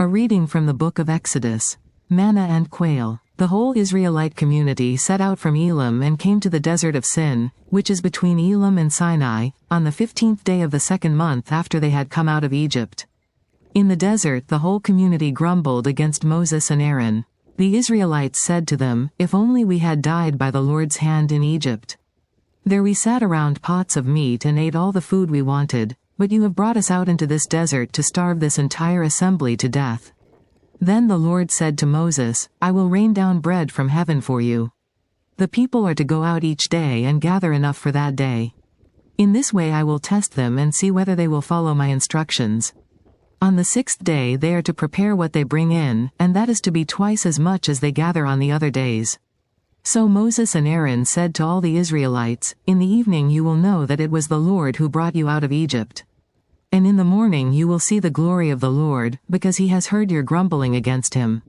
A reading from the book of Exodus. Manna and quail. The whole Israelite community set out from Elim and came to the desert of Sin, which is between Elim and Sinai, on the 15th day of the second month after they had come out of Egypt. In the desert the whole community grumbled against Moses and Aaron. The Israelites said to them, "If only we had died by the Lord's hand in Egypt. There we sat around pots of meat and ate all the food we wanted, but you have brought us out into this desert to starve this entire assembly to death." Then the Lord said to Moses, "I will rain down bread from heaven for you. The people are to go out each day and gather enough for that day. In this way I will test them and see whether they will follow my instructions. On the 6th day they are to prepare what they bring in, and that is to be twice as much as they gather on the other days." So Moses and Aaron said to all the Israelites, "In the evening you will know that it was the Lord who brought you out of Egypt. And in the morning you will see the glory of the Lord, because he has heard your grumbling against him.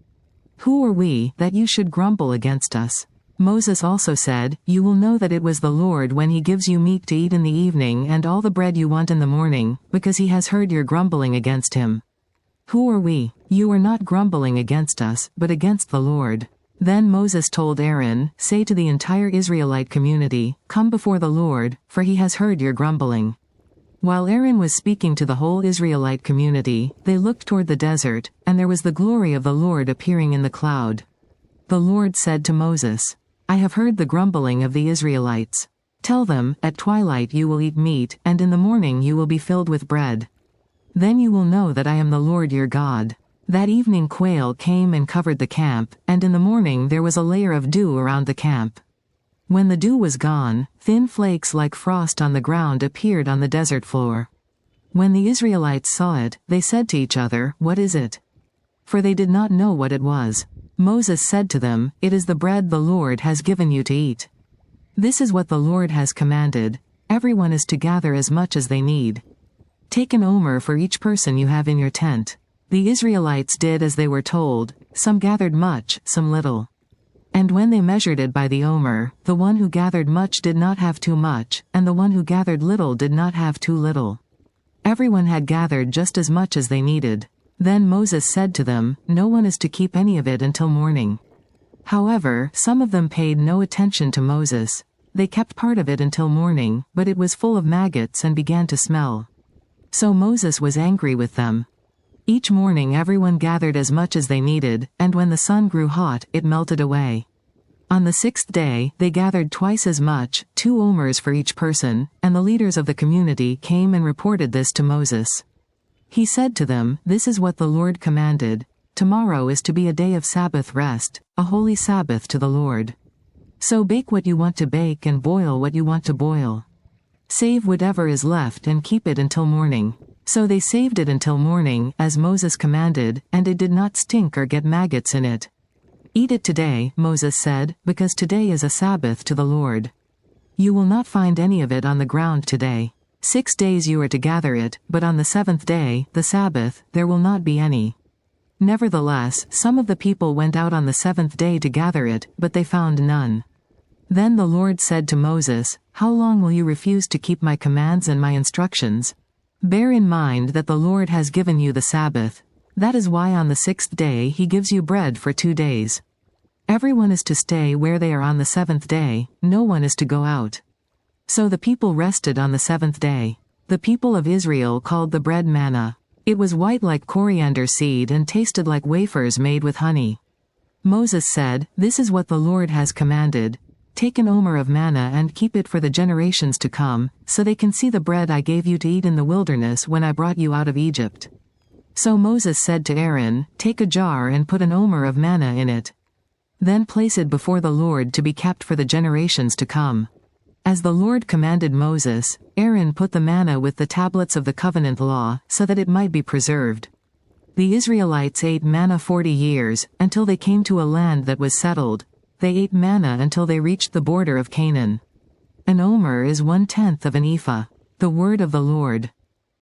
Who are we, that you should grumble against us?" Moses also said, "You will know that it was the Lord when he gives you meat to eat in the evening and all the bread you want in the morning, because he has heard your grumbling against him. Who are we? You are not grumbling against us, but against the Lord." Then Moses told Aaron, "Say to the entire Israelite community, 'Come before the Lord, for he has heard your grumbling.'" While Aaron was speaking to the whole Israelite community, they looked toward the desert, and there was the glory of the Lord appearing in the cloud. The Lord said to Moses, "I have heard the grumbling of the Israelites. Tell them, at twilight you will eat meat, and in the morning you will be filled with bread. Then you will know that I am the Lord your God." That evening quail came and covered the camp, and in the morning there was a layer of dew around the camp. When the dew was gone, thin flakes like frost on the ground appeared on the desert floor. When the Israelites saw it, they said to each other, "What is it?" For they did not know what it was. Moses said to them, "It is the bread the Lord has given you to eat. This is what the Lord has commanded. Everyone is to gather as much as they need. Take an omer for each person you have in your tent." The Israelites did as they were told, some gathered much, some little. And when they measured it by the omer, the one who gathered much did not have too much, and the one who gathered little did not have too little. Everyone had gathered just as much as they needed. Then Moses said to them, "No one is to keep any of it until morning." However, some of them paid no attention to Moses. They kept part of it until morning, but it was full of maggots and began to smell. So Moses was angry with them. Each morning everyone gathered as much as they needed, and when the sun grew hot, it melted away. On the 6th day, they gathered twice as much, 2 omers for each person, and the leaders of the community came and reported this to Moses. He said to them, "This is what the Lord commanded. Tomorrow is to be a day of Sabbath rest, a holy Sabbath to the Lord. So bake what you want to bake and boil what you want to boil. Save whatever is left and keep it until morning." So they saved it until morning, as Moses commanded, and it did not stink or get maggots in it. "Eat it today," Moses said, "because today is a Sabbath to the Lord. You will not find any of it on the ground today. 6 days you are to gather it, but on the 7th day, the Sabbath, there will not be any." Nevertheless, some of the people went out on the 7th day to gather it, but they found none. Then the Lord said to Moses, "How long will you refuse to keep my commands and my instructions? Bear in mind that the Lord has given you the Sabbath. That is why on the 6th day he gives you bread for 2 days. Everyone is to stay where they are on the 7th day, no one is to go out." So the people rested on the 7th day. The people of Israel called the bread manna. It was white like coriander seed and tasted like wafers made with honey. Moses said, "This is what the Lord has commanded. Take an omer of manna and keep it for the generations to come, so they can see the bread I gave you to eat in the wilderness when I brought you out of Egypt." So Moses said to Aaron, "Take a jar and put an omer of manna in it. Then place it before the Lord to be kept for the generations to come." As the Lord commanded Moses, Aaron put the manna with the tablets of the covenant law, so that it might be preserved. The Israelites ate manna 40 years, until they came to a land that was settled. They ate manna until they reached the border of Canaan. An omer is 1/10 of an ephah. The word of the Lord.